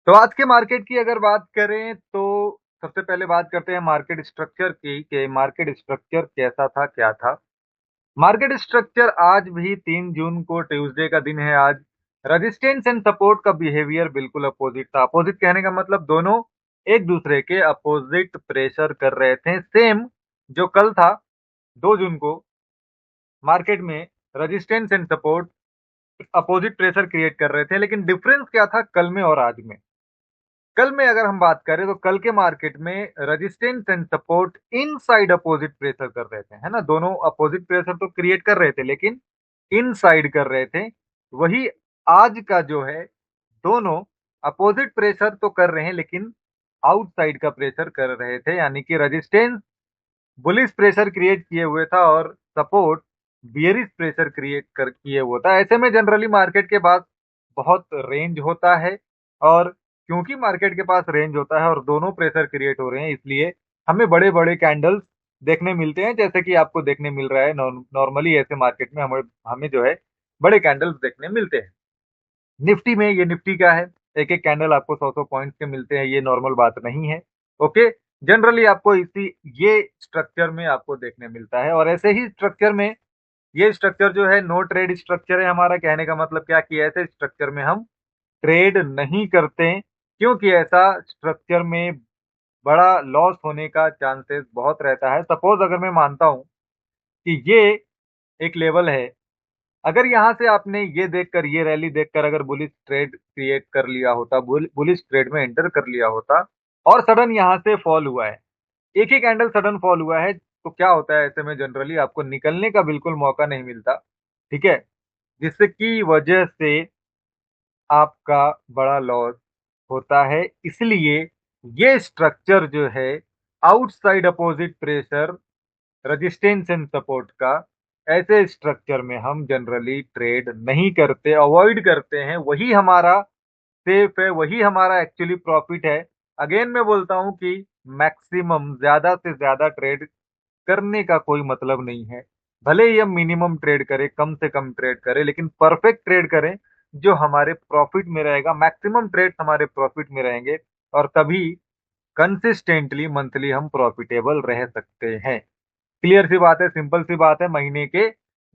तो आज के मार्केट की अगर बात करें तो सबसे पहले बात करते हैं मार्केट स्ट्रक्चर की कि मार्केट स्ट्रक्चर कैसा था, क्या था? मार्केट स्ट्रक्चर आज भी 3 जून को ट्यूसडे का दिन है आज। रेजिस्टेंस एंड सपोर्ट का बिहेवियर बिल्कुल अपोजिट था। अपोजिट कहने का मतलब दोनों एक दूसरे के अपोजिट प्रेशर कर रहे थे। सेम जो कल था 2 जून को मार्केट में resistance and support opposite pressure create कर रहे थे, लेकिन डिफरेंस क्या था कल में और आज में? कल में अगर हम बात करें तो कल के मार्केट में resistance and support inside opposite pressure कर रहे थे, है ना? दोनों अपोजिट प्रेशर तो क्रिएट कर रहे थे, लेकिन इनसाइड कर रहे थे। वही आज का जो है, दोनों अपोजिट प्रेशर तो कर रहे हैं, लेकिन आउटसाइड का प्रेशर कर रहे थे, यानी कि रेजिस्टेंस बुलिश प्रेशर क्रिएट किए हुए था और सपोर्ट बियरिश प्रेशर क्रिएट कर किए हुआ था। ऐसे में जनरली मार्केट के पास बहुत रेंज होता है, और क्योंकि मार्केट के पास रेंज होता है और दोनों प्रेशर क्रिएट हो रहे हैं, इसलिए हमें बड़े बड़े कैंडल्स देखने मिलते हैं, जैसे कि आपको देखने मिल रहा है। नॉर्मली ऐसे मार्केट में हमें हमें जो है बड़े कैंडल्स देखने मिलते हैं। निफ्टी में ये निफ्टी क्या है, एक एक कैंडल आपको 100-100 पॉइंट्स के मिलते हैं, ये नॉर्मल बात नहीं है। ओके, जनरली आपको इसी ये स्ट्रक्चर में आपको देखने मिलता है, और ऐसे ही स्ट्रक्चर में ये स्ट्रक्चर जो है नो ट्रेड स्ट्रक्चर है हमारा। कहने का मतलब क्या कि ऐसे स्ट्रक्चर में हम ट्रेड नहीं करते, क्योंकि ऐसा स्ट्रक्चर में बड़ा लॉस होने का चांसेस बहुत रहता है। सपोज अगर मैं मानता हूं कि ये एक लेवल है, अगर यहाँ से आपने ये देखकर, ये रैली देखकर अगर बुलिश ट्रेड क्रिएट कर लिया होता, बुलिश ट्रेड में एंटर कर लिया होता, और सडन यहाँ से फॉल हुआ है, एक ही कैंडल सडन फॉल हुआ है, तो क्या होता है ऐसे में? जनरली आपको निकलने का बिल्कुल मौका नहीं मिलता, ठीक है? जिससे की वजह से आपका बड़ा लॉस होता है। इसलिए ये स्ट्रक्चर जो है, outside opposite pressure, resistance and support का, ऐसे स्ट्रक्चर में हम जनरली ट्रेड नहीं करते, अवॉइड करते हैं। वही हमारा सेफ है, वही हमारा एक्चुअली प्रॉफिट है। अगेन मैं बोलता हूं कि मैक्सिमम, ज्यादा से ज्यादा ट्रेड करने का कोई मतलब नहीं है। भले ही हम मिनिमम ट्रेड करें, कम से कम ट्रेड करें, लेकिन परफेक्ट ट्रेड करें जो हमारे प्रॉफिट में रहेगा। मैक्सिमम ट्रेड हमारे प्रॉफिट में रहेंगे, और तभी कंसिस्टेंटली मंथली हम प्रॉफिटेबल रह सकते हैं। क्लियर सी बात है, सिंपल सी बात है। महीने के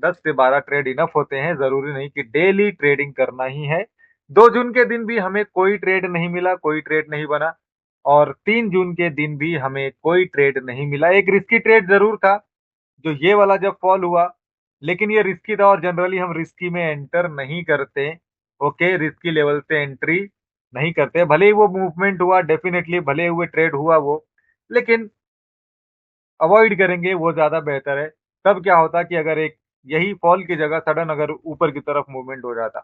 10 से 12 ट्रेड इनफ होते हैं, जरूरी नहीं कि डेली ट्रेडिंग करना ही है। 2 जून के दिन भी हमें कोई ट्रेड नहीं मिला, कोई ट्रेड नहीं बना, और 3 जून के दिन भी हमें कोई ट्रेड नहीं मिला। एक रिस्की ट्रेड जरूर था, जो ये वाला जब फॉल हुआ, लेकिन ये रिस्की था और जनरली हम रिस्की में एंटर नहीं करते। ओके, रिस्की लेवल से एंट्री नहीं करते, भले ही वो मूवमेंट हुआ, डेफिनेटली भले हुए ट्रेड हुआ वो, लेकिन अवॉइड करेंगे वो ज़्यादा बेहतर है। तब क्या होता कि अगर एक यही फॉल की जगह सडन अगर ऊपर की तरफ मूवमेंट हो जाता,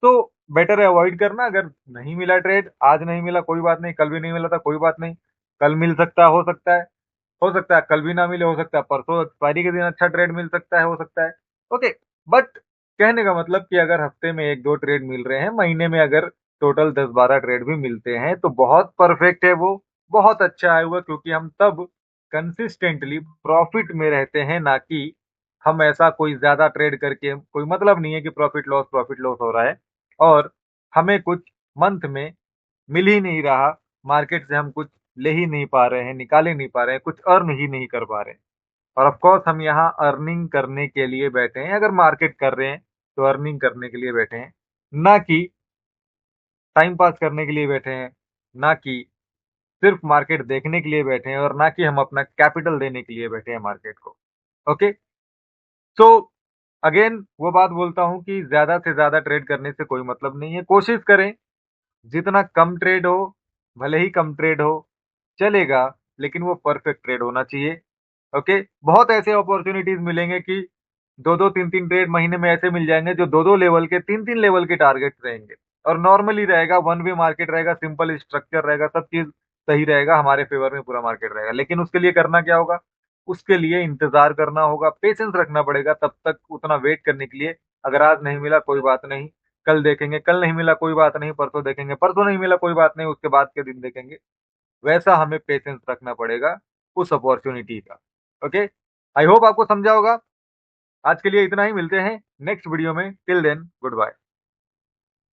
तो बेटर है अवॉइड करना। अगर नहीं मिला ट्रेड, आज नहीं मिला कोई बात नहीं, कल भी नहीं मिला था कोई बात नहीं, कल मिल सकता है, हो सकता है कल भी ना मिले, हो सकता है परसों एक्सपायरी के दिन अच्छा ट्रेड मिल सकता है, हो सकता है। ओके, बट कहने का मतलब कि अगर हफ्ते में 1-2 ट्रेड मिल रहे हैं, महीने में अगर टोटल 10-12 ट्रेड भी मिलते हैं, तो बहुत परफेक्ट है वो, बहुत अच्छा है वो, क्योंकि हम तब कंसिस्टेंटली प्रॉफिट में रहते हैं, ना कि हम ऐसा कोई ज्यादा ट्रेड करके कोई मतलब नहीं है कि प्रॉफिट लॉस हो रहा है, और हमें कुछ मंथ में मिल ही नहीं रहा, मार्केट से हम कुछ ले ही नहीं पा रहे हैं, निकाल ही नहीं पा रहे हैं, कुछ अर्न ही नहीं कर पा रहे हैं। और ऑफ कोर्स हम यहाँ अर्निंग करने के लिए बैठे हैं। अगर मार्केट कर रहे हैं तो अर्निंग करने के लिए बैठे हैं, ना कि टाइम पास करने के लिए बैठे हैं, ना कि सिर्फ मार्केट देखने के लिए बैठे हैं, और ना कि हम अपना कैपिटल देने के लिए बैठे हैं मार्केट को। ओके, सो अगेन वो बात बोलता हूँ कि ज्यादा से ज्यादा ट्रेड करने से कोई मतलब नहीं है। कोशिश करें जितना कम ट्रेड हो, भले ही कम ट्रेड हो चलेगा, लेकिन वो परफेक्ट ट्रेड होना चाहिए। ओके, बहुत ऐसे अपॉर्चुनिटीज मिलेंगे कि 2-2 3-3 ट्रेड महीने में ऐसे मिल जाएंगे, जो 2-2 लेवल के, 3-3 लेवल के टारगेट रहेंगे, और नॉर्मली रहेगा, वन वे मार्केट रहेगा, सिंपल स्ट्रक्चर रहेगा, सब चीज सही रहेगा, हमारे फेवर में पूरा मार्केट रहेगा। लेकिन उसके लिए करना क्या होगा? उसके लिए इंतजार करना होगा, पेशेंस रखना पड़ेगा, तब तक उतना वेट करने के लिए। अगर आज नहीं मिला कोई बात नहीं, कल देखेंगे, कल नहीं मिला कोई बात नहीं, परसों देखेंगे, परसों नहीं मिला कोई बात नहीं, उसके बाद के दिन देखेंगे। वैसा हमें पेशेंस रखना पड़ेगा उस अपॉर्चुनिटी का। ओके, आई होप आपको समझा होगा। आज के लिए इतना ही, मिलते हैं नेक्स्ट वीडियो में। Till then, good bye.